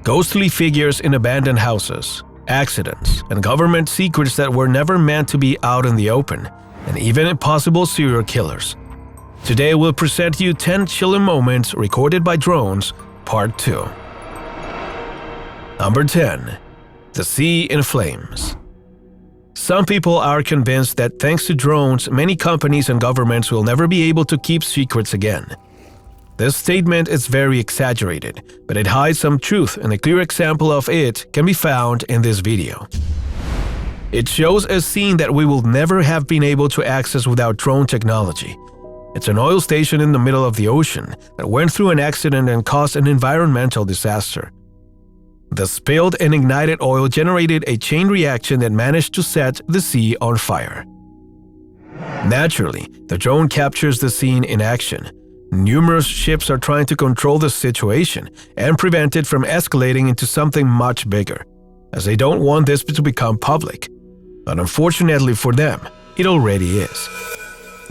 ghostly figures in abandoned houses, accidents, and government secrets that were never meant to be out in the open, and even possible serial killers. Today we'll present you 10 chilling moments recorded by drones, Part 2. Number 10. The Sea in Flames. Some people are convinced that thanks to drones, many companies and governments will never be able to keep secrets again. This statement is very exaggerated, but it hides some truth, and a clear example of it can be found in this video. It shows a scene that we will never have been able to access without drone technology. It's an oil station in the middle of the ocean that went through an accident and caused an environmental disaster. The spilled and ignited oil generated a chain reaction that managed to set the sea on fire. Naturally, the drone captures the scene in action. Numerous ships are trying to control the situation and prevent it from escalating into something much bigger, as they don't want this to become public. But unfortunately for them, it already is.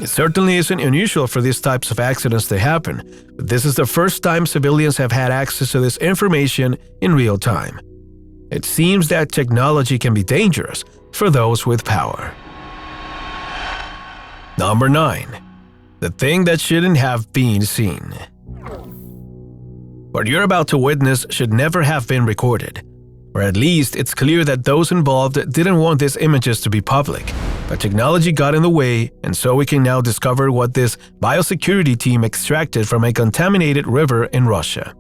It certainly isn't unusual for these types of accidents to happen, but this is the first time civilians have had access to this information in real time. It seems that technology can be dangerous for those with power. Number 9. The thing that shouldn't have been seen. What you're about to witness should never have been recorded. Or at least it's clear that those involved didn't want these images to be public. But technology got in the way, and so we can now discover what this biosecurity team extracted from a contaminated river in Russia.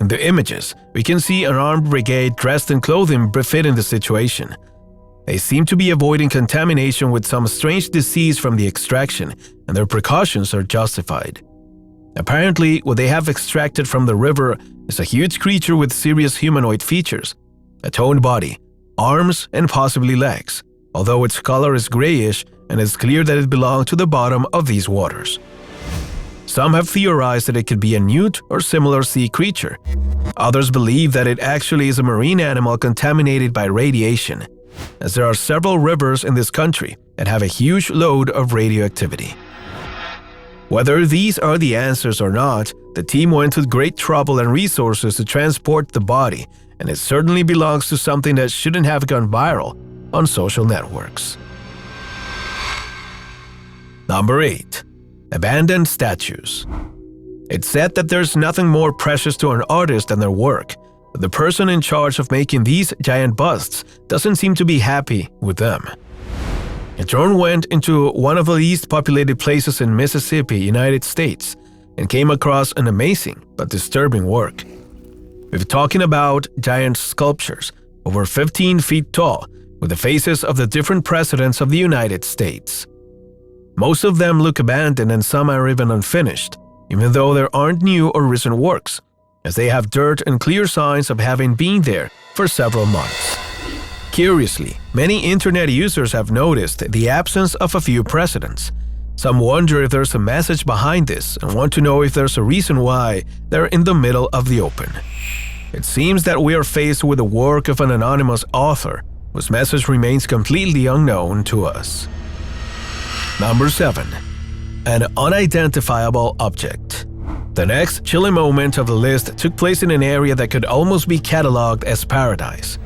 In the images, we can see an armed brigade dressed in clothing befitting the situation. They seem to be avoiding contamination with some strange disease from the extraction, and their precautions are justified. Apparently, what they have extracted from the river is a huge creature with serious humanoid features, a toned body, arms, and possibly legs, although its color is grayish and it's clear that it belonged to the bottom of these waters. Some have theorized that it could be a newt or similar sea creature. Others believe that it actually is a marine animal contaminated by radiation, as there are several rivers in this country that have a huge load of radioactivity. Whether these are the answers or not, the team went to great trouble and resources to transport the body, and it certainly belongs to something that shouldn't have gone viral on social networks. Number 8. Abandoned statues. It's said that there's nothing more precious to an artist than their work, but the person in charge of making these giant busts doesn't seem to be happy with them. A drone went into one of the least populated places in Mississippi, United States, and came across an amazing but disturbing work. We're talking about giant sculptures, over 15 feet tall, with the faces of the different presidents of the United States. Most of them look abandoned and some are even unfinished, even though there aren't new or recent works, as they have dirt and clear signs of having been there for several months. Curiously, many internet users have noticed the absence of a few presidents. Some wonder if there's a message behind this and want to know if there's a reason why they're in the middle of the open. It seems that we are faced with the work of an anonymous author whose message remains completely unknown to us. Number 7. An unidentifiable object. The next chilling moment of the list took place in an area that could almost be cataloged as paradise.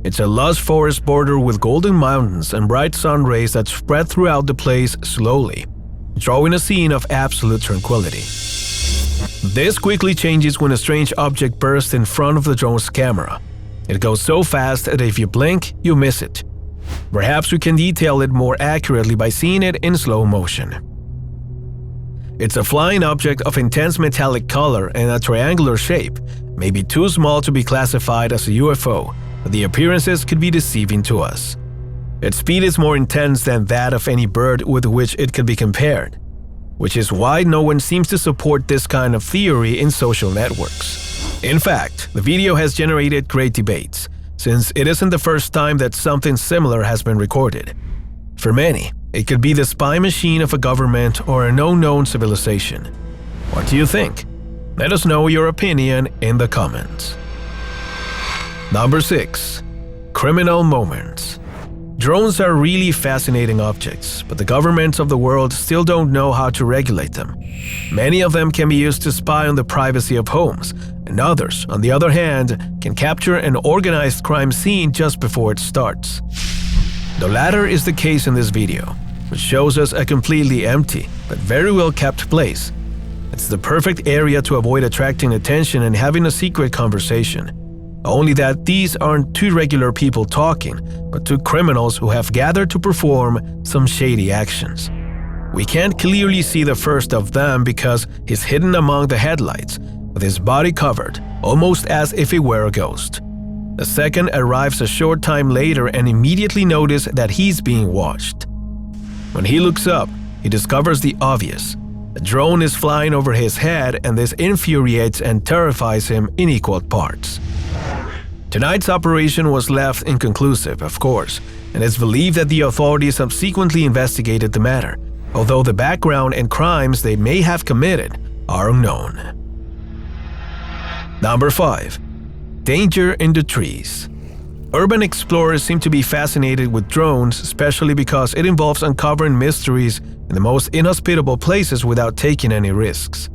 It's a lush forest border with golden mountains and bright sun rays that spread throughout the place slowly, drawing a scene of absolute tranquility. This quickly changes when a strange object bursts in front of the drone's camera. It goes so fast that if you blink, you miss it. Perhaps we can detail it more accurately by seeing it in slow motion. It's a flying object of intense metallic color and a triangular shape, maybe too small to be classified as a UFO, but the appearances could be deceiving to us. Its speed is more intense than that of any bird with which it could be compared, which is why no one seems to support this kind of theory in social networks. In fact, the video has generated great debates, since it isn't the first time that something similar has been recorded. For many, it could be the spy machine of a government or an unknown civilization. What do you think? Let us know your opinion in the comments. Number 6. Criminal moments. Drones are really fascinating objects, but the governments of the world still don't know how to regulate them. Many of them can be used to spy on the privacy of homes, and others, on the other hand, can capture an organized crime scene just before it starts. The latter is the case in this video, which shows us a completely empty, but very well kept place. It's the perfect area to avoid attracting attention and having a secret conversation. Only that these aren't two regular people talking, but two criminals who have gathered to perform some shady actions. We can't clearly see the first of them because he's hidden among the headlights, with his body covered, almost as if he were a ghost. The second arrives a short time later and immediately notices that he's being watched. When he looks up, he discovers the obvious. A drone is flying over his head, and this infuriates and terrifies him in equal parts. Tonight's operation was left inconclusive, of course, and it's believed that the authorities subsequently investigated the matter, although the background and crimes they may have committed are unknown. Number 5. Danger in the trees. Urban explorers seem to be fascinated with drones, especially because it involves uncovering mysteries in the most inhospitable places without taking any risks.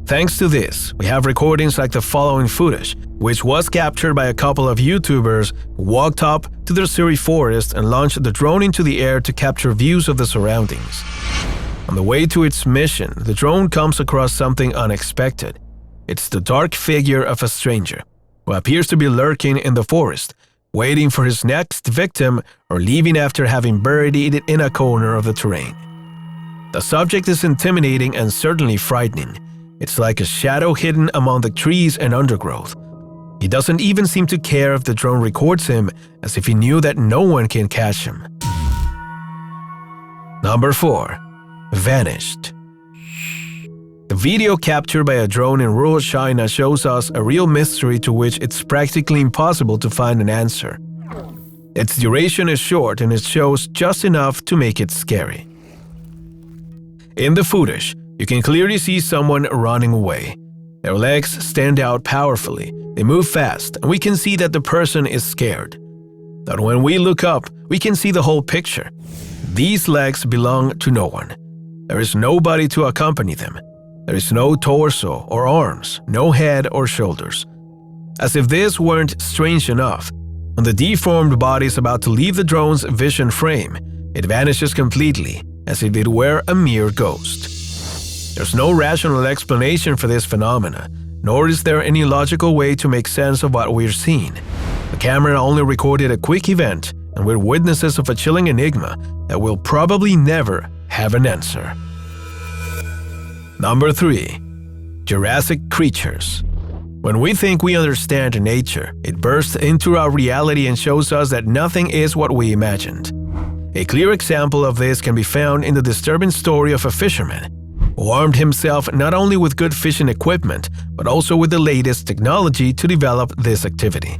Thanks to this, we have recordings like the following footage, which was captured by a couple of YouTubers who walked up to the Surrey forest and launched the drone into the air to capture views of the surroundings. On the way to its mission, the drone comes across something unexpected. It's the dark figure of a stranger, who appears to be lurking in the forest, waiting for his next victim or leaving after having buried it in a corner of the terrain. The subject is intimidating and certainly frightening. It's like a shadow hidden among the trees and undergrowth. He doesn't even seem to care if the drone records him, as if he knew that no one can catch him. Number 4. Vanished. The video captured by a drone in rural China shows us a real mystery to which it's practically impossible to find an answer. Its duration is short and it shows just enough to make it scary. In the footage, you can clearly see someone running away. Their legs stand out powerfully, they move fast, and we can see that the person is scared. But when we look up, we can see the whole picture. These legs belong to no one. There is nobody to accompany them. There is no torso or arms, no head or shoulders. As if this weren't strange enough, when the deformed body is about to leave the drone's vision frame, it vanishes completely, as if it were a mere ghost. There's no rational explanation for this phenomena, nor is there any logical way to make sense of what we're seeing. The camera only recorded a quick event, and we're witnesses of a chilling enigma that will probably never have an answer. Number 3. Jurassic Creatures. When we think we understand nature, it bursts into our reality and shows us that nothing is what we imagined. A clear example of this can be found in the disturbing story of a fisherman who armed himself not only with good fishing equipment, but also with the latest technology to develop this activity.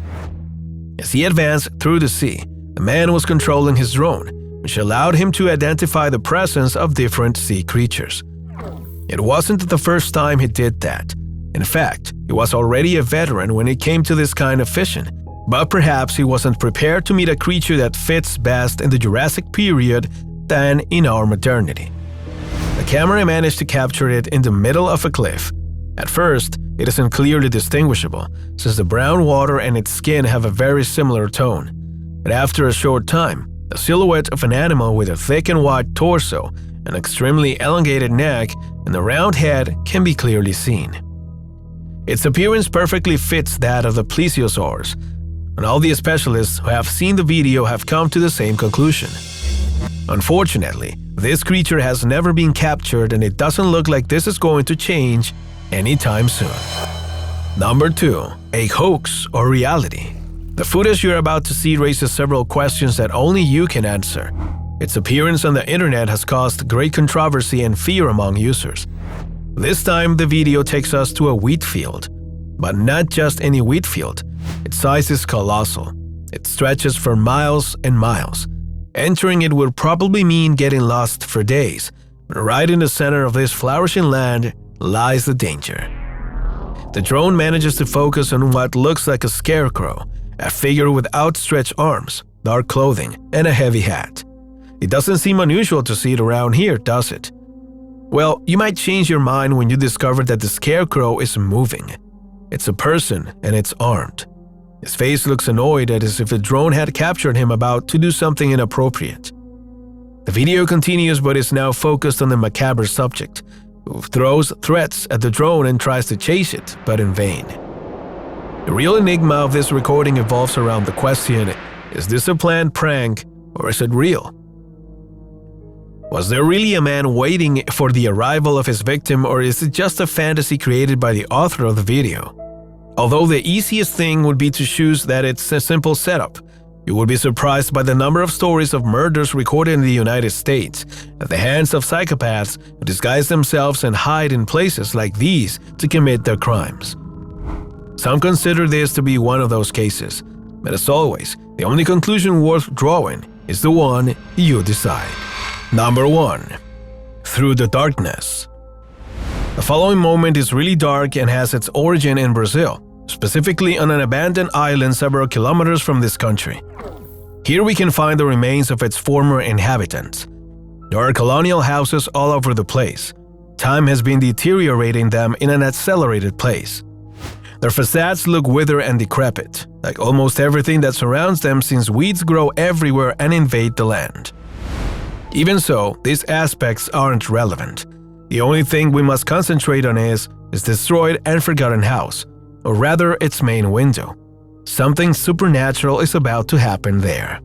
As he advanced through the sea, the man was controlling his drone, which allowed him to identify the presence of different sea creatures. It wasn't the first time he did that. In fact, he was already a veteran when it came to this kind of fishing, but perhaps he wasn't prepared to meet a creature that fits best in the Jurassic period than in our modernity. The camera managed to capture it in the middle of a cliff. At first, it isn't clearly distinguishable, since the brown water and its skin have a very similar tone. But after a short time, the silhouette of an animal with a thick and wide torso, an extremely elongated neck, and a round head can be clearly seen. Its appearance perfectly fits that of the plesiosaurs, and all the specialists who have seen the video have come to the same conclusion. Unfortunately, this creature has never been captured, and it doesn't look like this is going to change anytime soon. Number 2. A hoax or reality. The footage you're about to see raises several questions that only you can answer. Its appearance on the internet has caused great controversy and fear among users. This time, the video takes us to a wheat field. But not just any wheat field. Its size is colossal. It stretches for miles and miles. Entering it would probably mean getting lost for days, but right in the center of this flourishing land lies the danger. The drone manages to focus on what looks like a scarecrow, a figure with outstretched arms, dark clothing, and a heavy hat. It doesn't seem unusual to see it around here, does it? Well, you might change your mind when you discover that the scarecrow is moving. It's a person and it's armed. His face looks annoyed as if the drone had captured him about to do something inappropriate. The video continues but is now focused on the macabre subject, who throws threats at the drone and tries to chase it, but in vain. The real enigma of this recording evolves around the question, is this a planned prank or is it real? Was there really a man waiting for the arrival of his victim, or is it just a fantasy created by the author of the video? Although the easiest thing would be to choose that it's a simple setup, you would be surprised by the number of stories of murders recorded in the United States at the hands of psychopaths who disguise themselves and hide in places like these to commit their crimes. Some consider this to be one of those cases, but as always, the only conclusion worth drawing is the one you decide. Number 1. Through the Darkness. The following moment is really dark and has its origin in Brazil, specifically on an abandoned island several kilometers from this country. Here we can find the remains of its former inhabitants. There are colonial houses all over the place. Time has been deteriorating them in an accelerated pace. Their facades look withered and decrepit, like almost everything that surrounds them, since weeds grow everywhere and invade the land. Even so, these aspects aren't relevant. The only thing we must concentrate on is destroyed and forgotten house, or rather its main window. Something supernatural is about to happen there.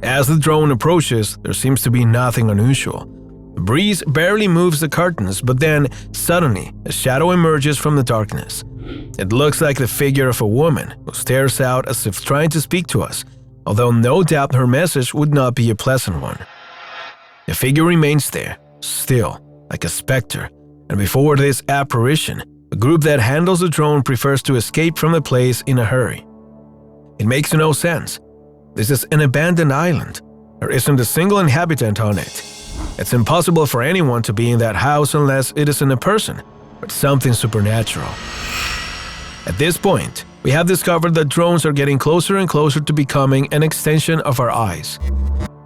As the drone approaches, there seems to be nothing unusual. The breeze barely moves the curtains, but then, suddenly, a shadow emerges from the darkness. It looks like the figure of a woman who stares out as if trying to speak to us, although no doubt her message would not be a pleasant one. The figure remains there, still, like a specter, and before this apparition, a group that handles the drone prefers to escape from the place in a hurry. It makes no sense. This is an abandoned island. There isn't a single inhabitant on it. It's impossible for anyone to be in that house unless it isn't a person, but something supernatural. At this point, we have discovered that drones are getting closer and closer to becoming an extension of our eyes.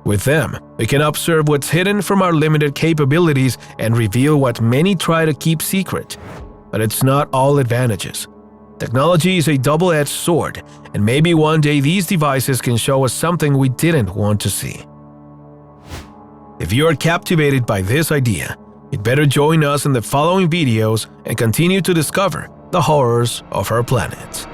With them, we can observe what's hidden from our limited capabilities and reveal what many try to keep secret. But it's not all advantages. Technology is a double-edged sword, and maybe one day these devices can show us something we didn't want to see. If you are captivated by this idea, you'd better join us in the following videos and continue to discover the horrors of our planet.